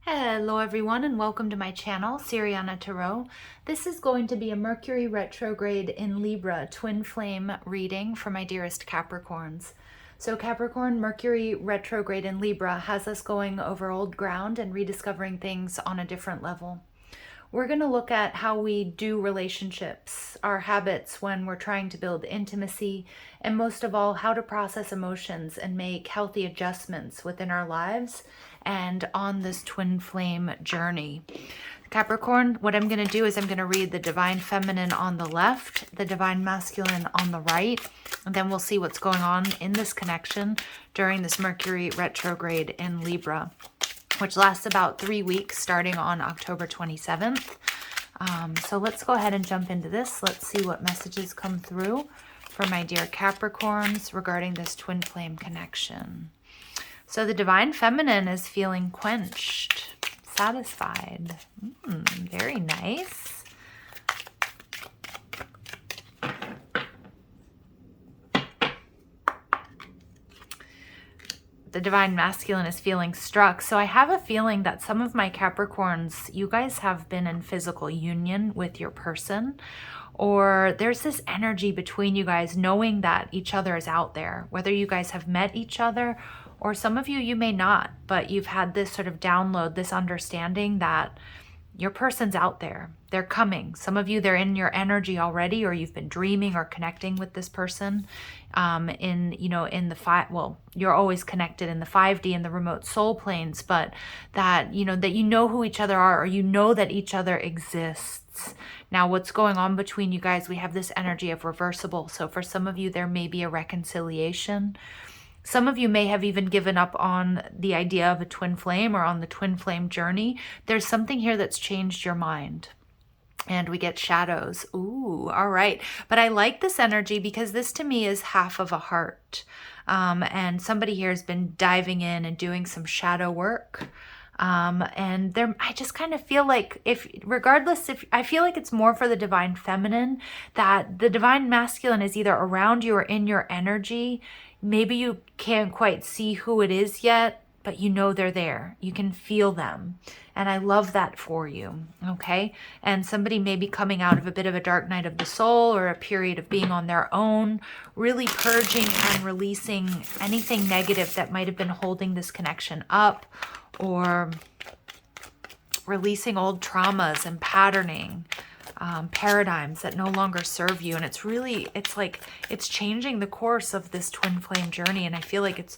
Hello everyone and welcome to my channel, Siriana Tarot. This is going to be a Mercury Retrograde in Libra twin flame reading for my dearest Capricorns. So Capricorn, Mercury Retrograde in Libra has us going over old ground and rediscovering things on a different level. We're going to look at how we do relationships, our habits when we're trying to build intimacy, and most of all, how to process emotions and make healthy adjustments within our lives and on this twin flame journey. Capricorn, what I'm going to do is I'm going to read the Divine Feminine on the left, the Divine Masculine on the right, and then we'll see what's going on in this connection during this Mercury Retrograde in Libra, which lasts about 3 weeks starting on October 27th. So let's go ahead and jump into this. Let's see what messages come through for my dear Capricorns regarding this twin flame connection. So the Divine Feminine is feeling quenched, satisfied. Very nice. The Divine Masculine is feeling struck. So I have a feeling that some of my Capricorns, you guys have been in physical union with your person, or there's this energy between you guys knowing that each other is out there, whether you guys have met each other or some of you may not, but you've had this sort of download, this understanding that your person's out there. They're coming. Some of you, they're in your energy already, or you've been dreaming or connecting with this person in the well, you're always connected in the 5D and the remote soul planes, but that you know who each other are, or you know that each other exists. Now, what's going on between you guys, we have this energy of reversible. So for some of you, there may be a reconciliation. Some of you may have even given up on the idea of a twin flame or on the twin flame journey. There's something here that's changed your mind. And we get shadows. Ooh, all right. But I like this energy because this to me is half of a heart. And somebody here has been diving in and doing some shadow work. And there, I just kind of feel like if I feel like it's more for the Divine Feminine, that the Divine Masculine is either around you or in your energy. Maybe you can't quite see who it is yet, but you know they're there. You can feel them. And I love that for you, okay? And somebody may be coming out of a bit of a dark night of the soul or a period of being on their own, really purging and releasing anything negative that might have been holding this connection up, or releasing old traumas and patterning. Paradigms that no longer serve you. And it's like it's changing the course of this twin flame journey. And I feel like it's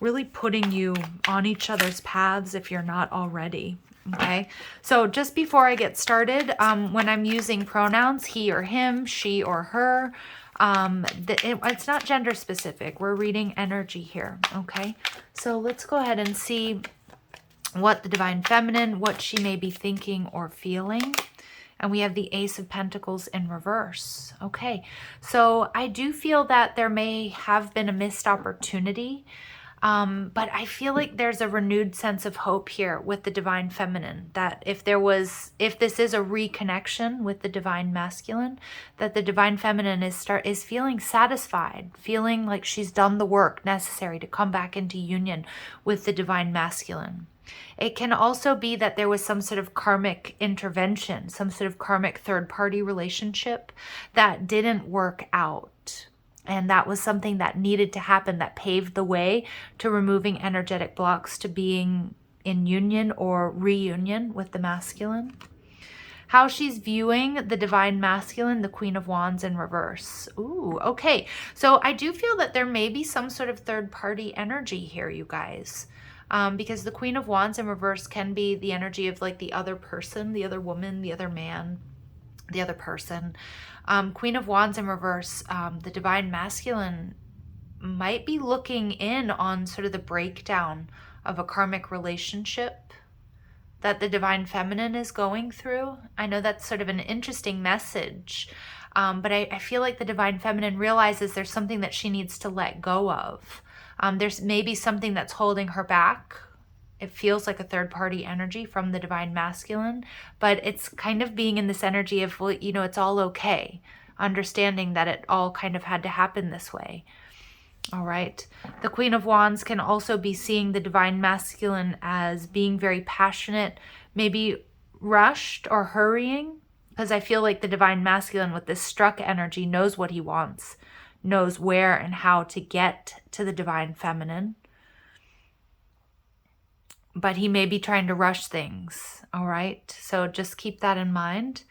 really putting you on each other's paths if you're not already. Okay. So just before I get started, when I'm using pronouns, he or him, she or her, it's not gender specific. We're reading energy here. Okay. So let's go ahead and see what the Divine Feminine, what she may be thinking or feeling. And we have the Ace of Pentacles in reverse. Okay, so I do feel that there may have been a missed opportunity, but I feel like there's a renewed sense of hope here with the Divine Feminine, that if this is a reconnection with the Divine Masculine, that the Divine Feminine is feeling satisfied, feeling like she's done the work necessary to come back into union with the Divine Masculine. It can also be that there was some sort of karmic intervention, some sort of karmic third-party relationship that didn't work out. And that was something that needed to happen, that paved the way to removing energetic blocks to being in union or reunion with the masculine. How she's viewing the Divine Masculine, the Queen of Wands in reverse. Ooh, okay. So I do feel that there may be some sort of third-party energy here, you guys. Because the Queen of Wands in reverse can be the energy of like the other person, the other woman, the other man, the other person. Queen of Wands in reverse, the Divine Masculine might be looking in on sort of the breakdown of a karmic relationship that the Divine Feminine is going through. I know that's sort of an interesting message, but I feel like the Divine Feminine realizes there's something that she needs to let go of. There's maybe something that's holding her back. It feels like a third-party energy from the Divine Masculine, but it's kind of being in this energy of, well, it's all okay. Understanding that it all kind of had to happen this way. All right. The Queen of Wands can also be seeing the Divine Masculine as being very passionate, maybe rushed or hurrying, because I feel like the Divine Masculine with this struck energy knows what he wants, knows where and how to get to the Divine Feminine. But he may be trying to rush things. All right. So just keep that in mind.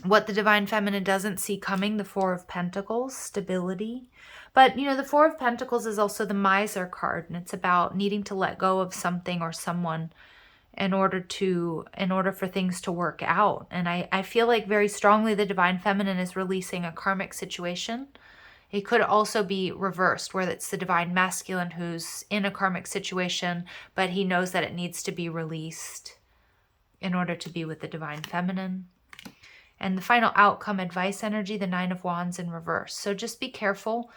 What the Divine Feminine doesn't see coming, the Four of Pentacles, stability. But, you know, the Four of Pentacles is also the Miser card, and it's about needing to let go of something or someone in order for things to work out. And I feel like very strongly the Divine Feminine is releasing a karmic situation. It could also be reversed, where it's the Divine Masculine who's in a karmic situation, but he knows that it needs to be released in order to be with the Divine Feminine. And the final outcome, advice energy, the Nine of Wands in reverse. So just be careful.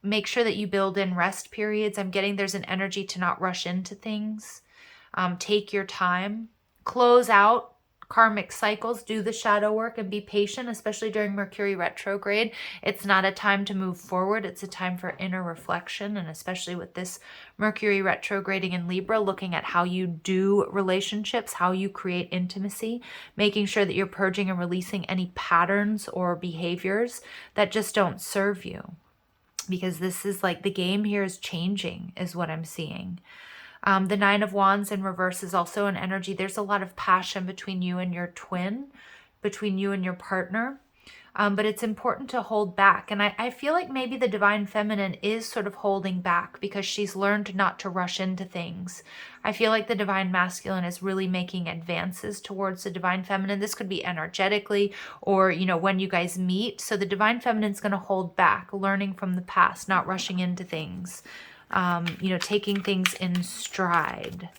Make sure that you build in rest periods. I'm getting there's an energy to not rush into things. Take your time. Close out karmic cycles. Do the shadow work and be patient, especially during Mercury retrograde. It's not a time to move forward. It's a time for inner reflection. And especially with this Mercury retrograding in Libra, looking at how you do relationships, how you create intimacy, making sure that you're purging and releasing any patterns or behaviors that just don't serve you. Because this is like the game here is changing, is what I'm seeing. The Nine of Wands in reverse is also an energy. There's a lot of passion between you and your twin, between you and your partner. But it's important to hold back. And I feel like maybe the Divine Feminine is sort of holding back because she's learned not to rush into things. I feel like the Divine Masculine is really making advances towards the Divine Feminine. This could be energetically or, you know, when you guys meet. So the Divine Feminine is going to hold back, learning from the past, not rushing into things, you know, taking things in stride.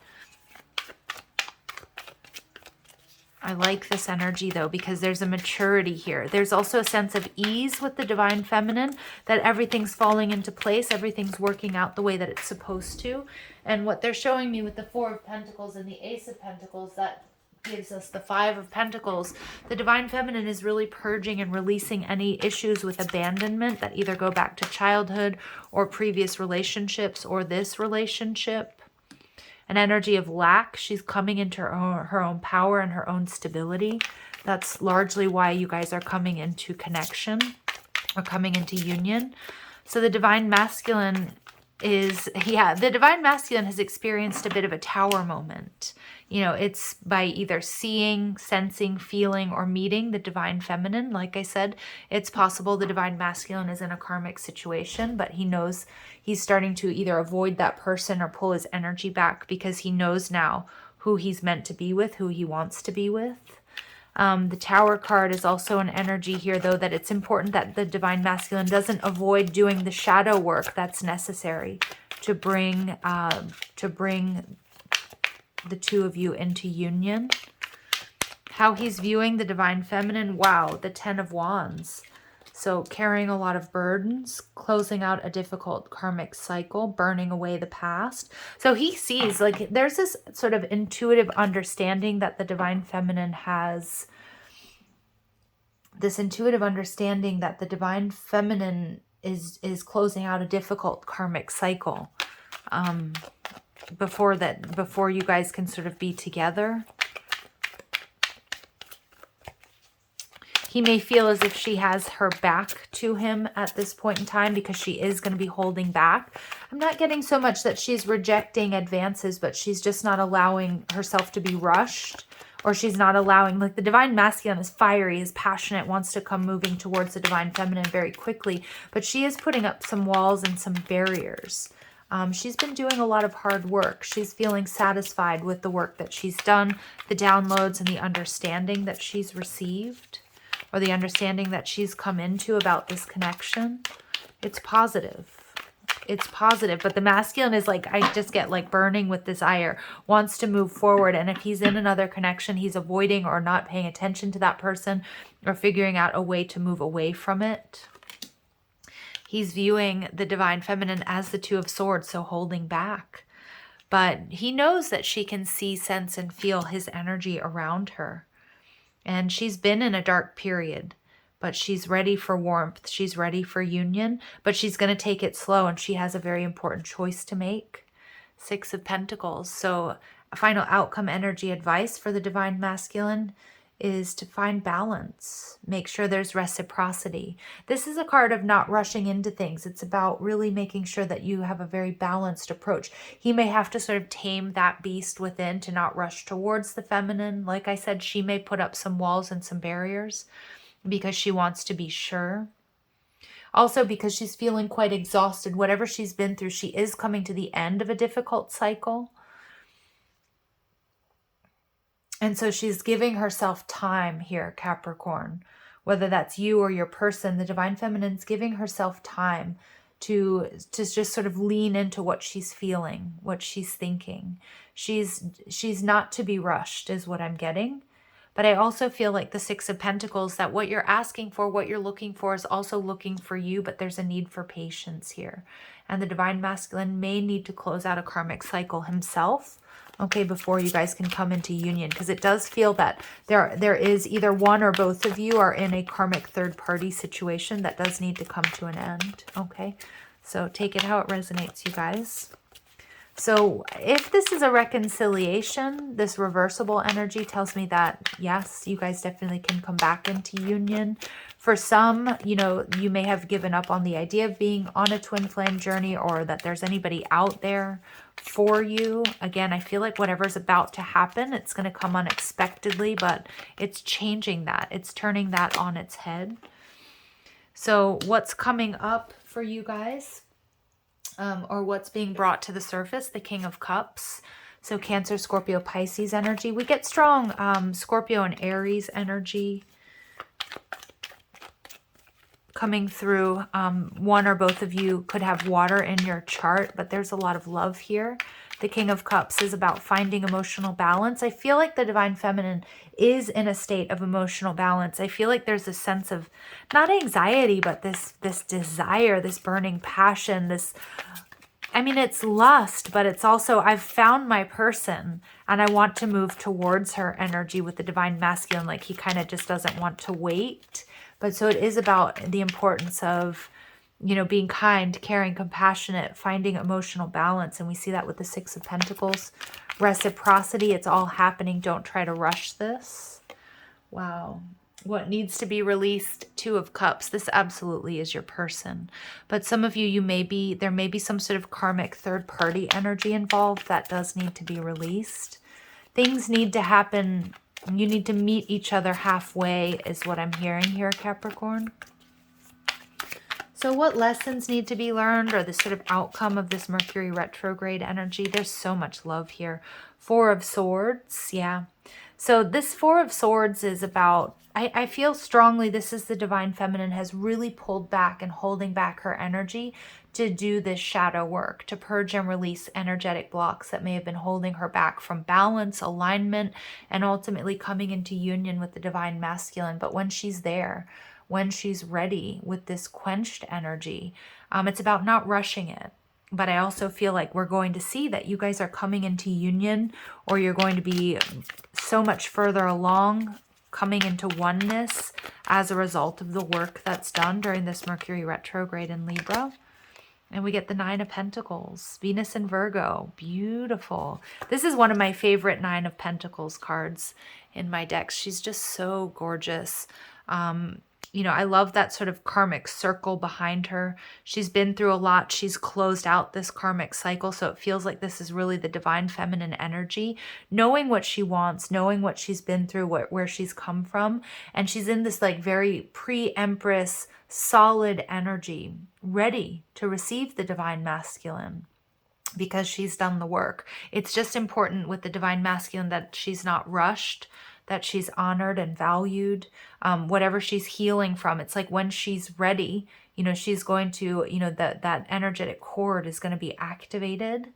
I like this energy though, because there's a maturity here. There's also a sense of ease with the Divine Feminine, that everything's falling into place. Everything's working out the way that it's supposed to. And what they're showing me with the Four of Pentacles and the Ace of Pentacles, that gives us the Five of Pentacles. The Divine Feminine is really purging and releasing any issues with abandonment that either go back to childhood or previous relationships or this relationship. An energy of lack. She's coming into her own power and her own stability. That's largely why you guys are coming into connection or coming into union. So the Divine Masculine is, the Divine Masculine has experienced a bit of a tower moment. You know, it's by either seeing, sensing, feeling, or meeting the Divine Feminine. Like I said, it's possible the Divine Masculine is in a karmic situation, but he knows he's starting to either avoid that person or pull his energy back because he knows now who he's meant to be with, who he wants to be with. The Tower card is also an energy here, though, that it's important that the Divine Masculine doesn't avoid doing the shadow work that's necessary to bring the two of you into union. How he's viewing the Divine Feminine. Wow, the Ten of Wands. So carrying a lot of burdens, closing out a difficult karmic cycle, burning away the past. So he sees, like, there's this sort of intuitive understanding that the Divine Feminine has. This intuitive understanding that the Divine Feminine is closing out a difficult karmic cycle. Before you guys can sort of be together. He may feel as if she has her back to him at this point in time because she is going to be holding back. I'm not getting so much that she's rejecting advances, but she's just not allowing herself to be rushed, or she's not allowing, like, the Divine Masculine is fiery, is passionate, wants to come moving towards the Divine Feminine very quickly, but she is putting up some walls and some barriers. She's been doing a lot of hard work. She's feeling satisfied with the work that she's done, the downloads and the understanding that she's received, or the understanding that she's come into about this connection. It's positive. It's positive. But the masculine is like, I just get like burning with desire, wants to move forward. And if he's in another connection, he's avoiding or not paying attention to that person or figuring out a way to move away from it. He's viewing the Divine Feminine as the Two of Swords, so holding back. But he knows that she can see, sense, and feel his energy around her. And she's been in a dark period, but she's ready for warmth. She's ready for union, but she's going to take it slow, and she has a very important choice to make. Six of Pentacles. So a final outcome energy advice for the Divine Masculine is to find balance. Make sure there's reciprocity. This is a card of not rushing into things. It's about really making sure that you have a very balanced approach. He may have to sort of tame that beast within to not rush towards the feminine. Like I said, she may put up some walls and some barriers because she wants to be sure. Also because she's feeling quite exhausted. Whatever she's been through, she is coming to the end of a difficult cycle. And so she's giving herself time here, Capricorn. Whether that's you or your person, the Divine Feminine's giving herself time to just sort of lean into what she's feeling, what she's thinking. She's not to be rushed is what I'm getting. But I also feel like the Six of Pentacles, that what you're asking for, what you're looking for is also looking for you, but there's a need for patience here. And the Divine Masculine may need to close out a karmic cycle himself, okay, before you guys can come into union, because it does feel that there is either one or both of you are in a karmic third-party situation that does need to come to an end, okay? So take it how it resonates, you guys. So if this is a reconciliation, this reversible energy tells me that, yes, you guys definitely can come back into union. For some, you know, you may have given up on the idea of being on a twin flame journey, or that there's anybody out there for you. Again, I feel like whatever's about to happen, it's going to come unexpectedly, but it's changing that. It's turning that on its head. So what's coming up for you guys? Or what's being brought to the surface, the King of Cups. So Cancer, Scorpio, Pisces energy. We get strong Scorpio and Aries energy coming through. One or both of you could have water in your chart, but there's a lot of love here. The King of Cups is about finding emotional balance. I feel like the Divine Feminine is in a state of emotional balance. I feel like there's a sense of not anxiety, but this desire, this burning passion, this, I mean, it's lust, but it's also, I've found my person and I want to move towards her energy with the Divine Masculine. Like he kind of just doesn't want to wait. But so it is about the importance of, you know, being kind, caring, compassionate, finding emotional balance. And we see that with the Six of Pentacles. Reciprocity, it's all happening. Don't try to rush this. Wow. What needs to be released? Two of Cups. This absolutely is your person. But some of you, there may be some sort of karmic third-party energy involved that does need to be released. Things need to happen. You need to meet each other halfway is what I'm hearing here, Capricorn. So what lessons need to be learned, or the sort of outcome of this Mercury retrograde energy? There's so much love here. Four of Swords, yeah. So this Four of Swords is about, I feel strongly this is the Divine Feminine has really pulled back and holding back her energy to do this shadow work, to purge and release energetic blocks that may have been holding her back from balance, alignment, and ultimately coming into union with the Divine Masculine. But when she's there, when she's ready with this quenched energy, it's about not rushing it. But I also feel like we're going to see that you guys are coming into union, or you're going to be so much further along, coming into oneness as a result of the work that's done during this Mercury retrograde in Libra. And we get the Nine of Pentacles, Venus and Virgo. Beautiful. This is one of my favorite Nine of Pentacles cards in my decks. She's just so gorgeous. You know, I love that sort of karmic circle behind her. She's been through a lot. She's closed out this karmic cycle. So it feels like this is really the Divine Feminine energy, knowing what she wants, knowing what she's been through, where she's come from. And she's in this like very pre-Empress solid energy, ready to receive the Divine Masculine because she's done the work. It's just important with the Divine Masculine that she's not rushed, that she's honored and valued, whatever she's healing from. It's like when she's ready, you know, she's going to, you know, that energetic cord is going to be activated.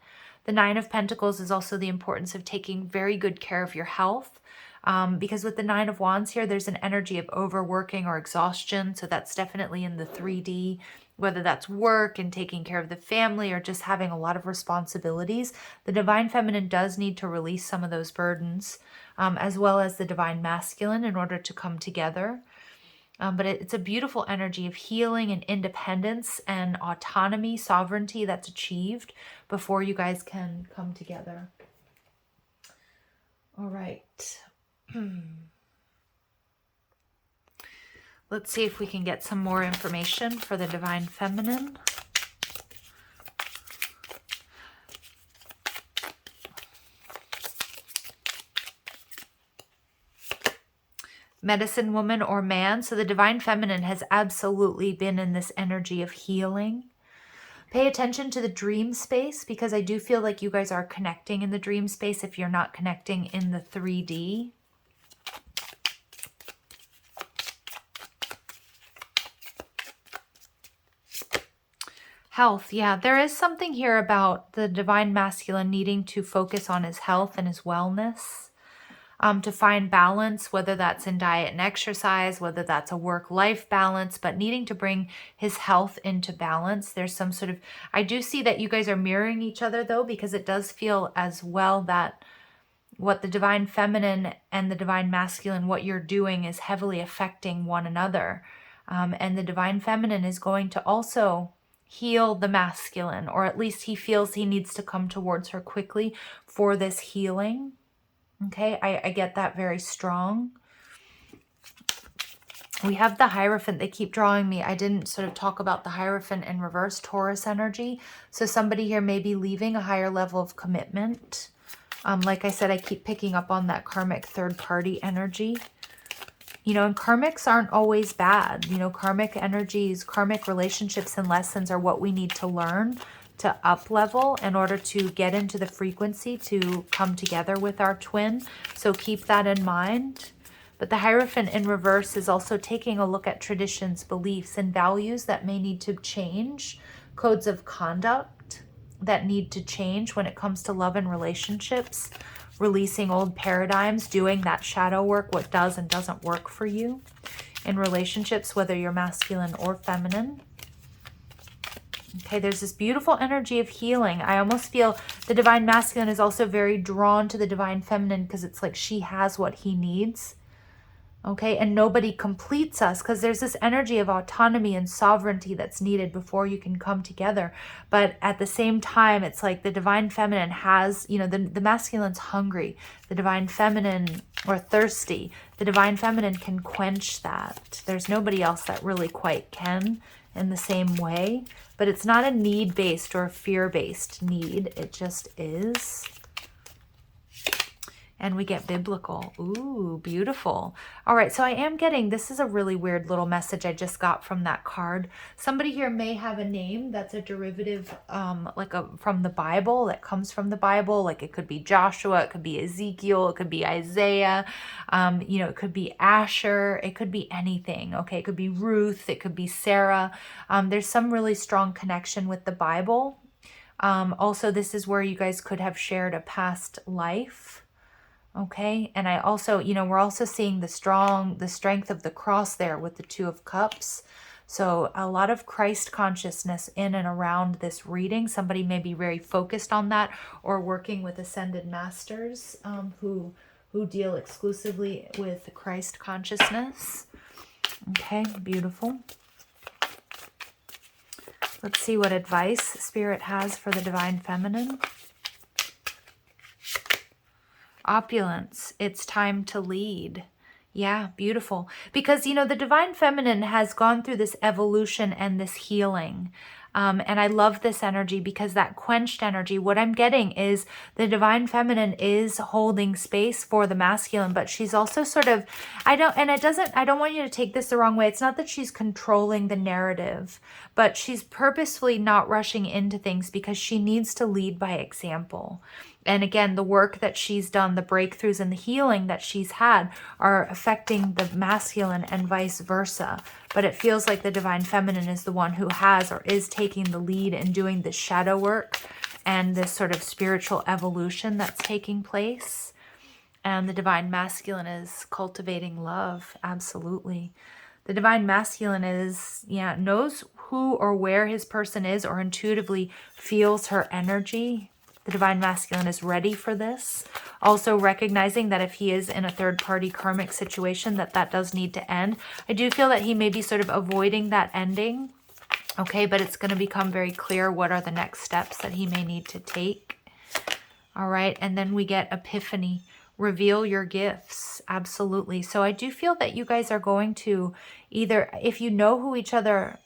The Nine of Pentacles is also the importance of taking very good care of your health. Because with the Nine of Wands here, there's an energy of overworking or exhaustion. So that's definitely in the 3D, whether that's work and taking care of the family or just having a lot of responsibilities. The Divine Feminine does need to release some of those burdens, as well as the Divine Masculine in order to come together. But it's a beautiful energy of healing and independence and autonomy, sovereignty that's achieved before you guys can come together. All right. Let's see if we can get some more information for the Divine Feminine. Medicine woman or man. So the Divine Feminine has absolutely been in this energy of healing. Pay attention to the dream space, because I do feel like you guys are connecting in the dream space if you're not connecting in the 3D. Health. Yeah, there is something here about the Divine Masculine needing to focus on his health and his wellness. To find balance, whether that's in diet and exercise, whether that's a work-life balance, but needing to bring his health into balance. There's some sort of, I do see that you guys are mirroring each other though, because it does feel as well that what the Divine Feminine and the Divine Masculine, what you're doing is heavily affecting one another. And the Divine Feminine is going to also heal the masculine, or at least he feels he needs to come towards her quickly for this healing. Okay, I get that very strong. We have the Hierophant. They keep drawing me. I didn't sort of talk about the Hierophant in reverse, Taurus energy. So somebody here may be leaving a higher level of commitment. Like I said, I keep picking up on that karmic third party energy. You know, and karmics aren't always bad. You know, karmic energies, karmic relationships and lessons are what we need to learn to up level in order to get into the frequency to come together with our twin. So keep that in mind. But the Hierophant in reverse is also taking a look at traditions, beliefs, and values that may need to change, codes of conduct that need to change when it comes to love and relationships, releasing old paradigms, doing that shadow work, what does and doesn't work for you in relationships, whether you're masculine or feminine. Okay, there's this beautiful energy of healing. I almost feel the Divine Masculine is also very drawn to the Divine Feminine because it's like she has what he needs. Okay, and nobody completes us because there's this energy of autonomy and sovereignty that's needed before you can come together. But at the same time, it's like the Divine Feminine has, you know, the masculine's hungry. The Divine Feminine, or thirsty. The Divine Feminine can quench that. There's nobody else that really quite can in the same way. But it's not a need-based or a fear-based need. It just is. And we get biblical. Ooh, beautiful. All right, so I am getting, this is a really weird little message I just got from that card. Somebody here may have a name that's a derivative from the Bible, that comes from the Bible. Like it could be Joshua, it could be Ezekiel, it could be Isaiah, you know, it could be Asher, it could be anything. Okay, it could be Ruth, it could be Sarah. There's some really strong connection with the Bible. Also, this is where you guys could have shared a past life. Okay, and I also, you know, we're also seeing the strength of the cross there with the Two of Cups. So a lot of Christ consciousness in and around this reading. Somebody may be very focused on that, or working with ascended masters who deal exclusively with Christ consciousness. Okay, beautiful. Let's see what advice Spirit has for the Divine Feminine. Opulence, it's time to lead. Yeah, beautiful. Because, you know, the Divine Feminine has gone through this evolution and this healing. And I love this energy because that quenched energy, what I'm getting is the Divine Feminine is holding space for the masculine, but she's also sort of, I don't want you to take this the wrong way. It's not that she's controlling the narrative, but she's purposefully not rushing into things because she needs to lead by example. And again, the work that she's done, the breakthroughs and the healing that she's had are affecting the masculine and vice versa. But it feels like the Divine Feminine is the one who has or is taking the lead in doing the shadow work and this sort of spiritual evolution that's taking place. And the Divine Masculine is cultivating love. Absolutely. The Divine Masculine is, knows who or where his person is, or intuitively feels her energy. The Divine Masculine is ready for this. Also recognizing that if he is in a third-party karmic situation, that does need to end. I do feel that he may be sort of avoiding that ending. Okay, but it's going to become very clear what are the next steps that he may need to take. All right, and then we get Epiphany. Reveal your gifts. Absolutely. So I do feel that you guys are going to either, if you know who each other,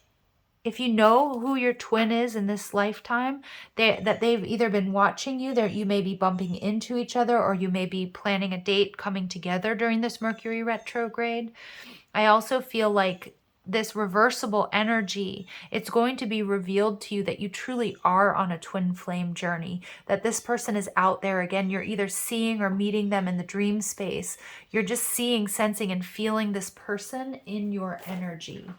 if you know who your twin is in this lifetime, that they've either been watching you, that you may be bumping into each other, or you may be planning a date coming together during this Mercury retrograde. I also feel like this reversible energy, it's going to be revealed to you that you truly are on a twin flame journey, that this person is out there. Again, you're either seeing or meeting them in the dream space. You're just seeing, sensing, and feeling this person in your energy.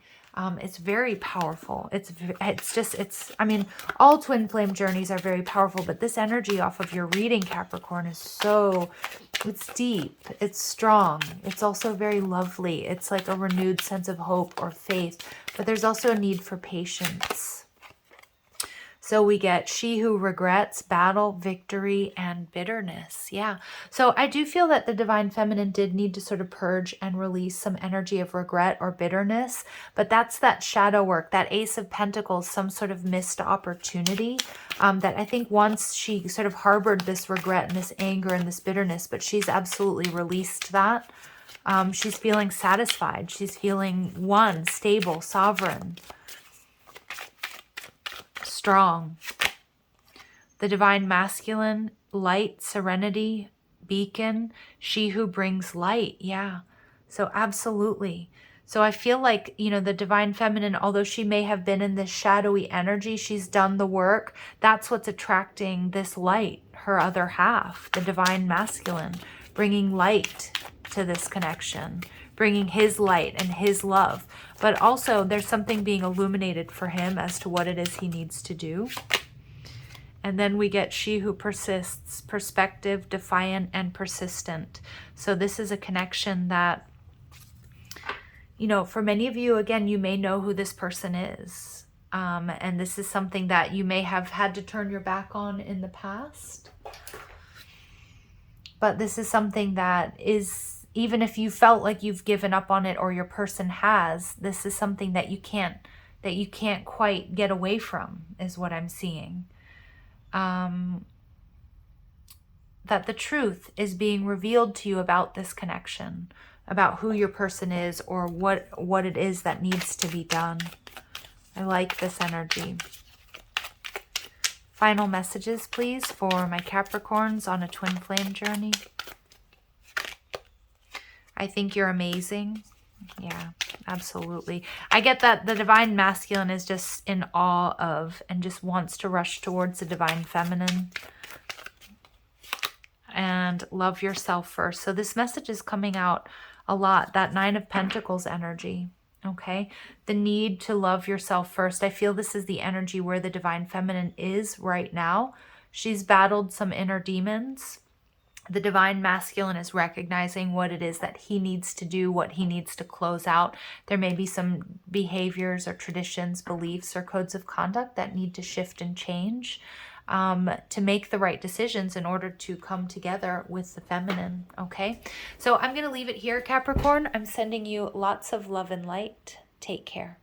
It's very powerful. I mean, all twin flame journeys are very powerful, but this energy off of your reading, Capricorn, is it's deep, it's strong. It's also very lovely. It's like a renewed sense of hope or faith, but there's also a need for patience. So we get she who regrets, battle, victory, and bitterness. Yeah. So I do feel that the Divine Feminine did need to sort of purge and release some energy of regret or bitterness. But that's that shadow work, that Ace of Pentacles, some sort of missed opportunity that I think once she sort of harbored this regret and this anger and this bitterness, but she's absolutely released that. She's feeling satisfied. She's feeling one, stable, sovereign, strong. The Divine Masculine, light, serenity, beacon, she who brings light. Yeah. So absolutely. So I feel like, you know, the Divine Feminine, although she may have been in this shadowy energy, she's done the work. That's what's attracting this light, her other half, the Divine Masculine, bringing light to this connection, bringing his light and his love. But also there's something being illuminated for him as to what it is he needs to do. And then we get she who persists, perspective, defiant, and persistent. So this is a connection that, you know, for many of you, again, you may know who this person is. And this is something that you may have had to turn your back on in the past. But this is something that is, even if you felt like you've given up on it or your person has, this is something that you can't quite get away from, is what I'm seeing. That the truth is being revealed to you about this connection, about who your person is or what it is that needs to be done. I like this energy. Final messages, please, for my Capricorns on a twin flame journey. I think you're amazing. Yeah, absolutely. I get that the Divine Masculine is just in awe of and just wants to rush towards the Divine Feminine. And love yourself first. So this message is coming out a lot, that Nine of Pentacles energy. Okay, the need to love yourself first. I feel this is the energy where the Divine Feminine is right now. She's battled some inner demons. The Divine Masculine is recognizing what it is that he needs to do, what he needs to close out. There may be some behaviors or traditions, beliefs, or codes of conduct that need to shift and change to make the right decisions in order to come together with the feminine, okay? So I'm going to leave it here, Capricorn. I'm sending you lots of love and light. Take care.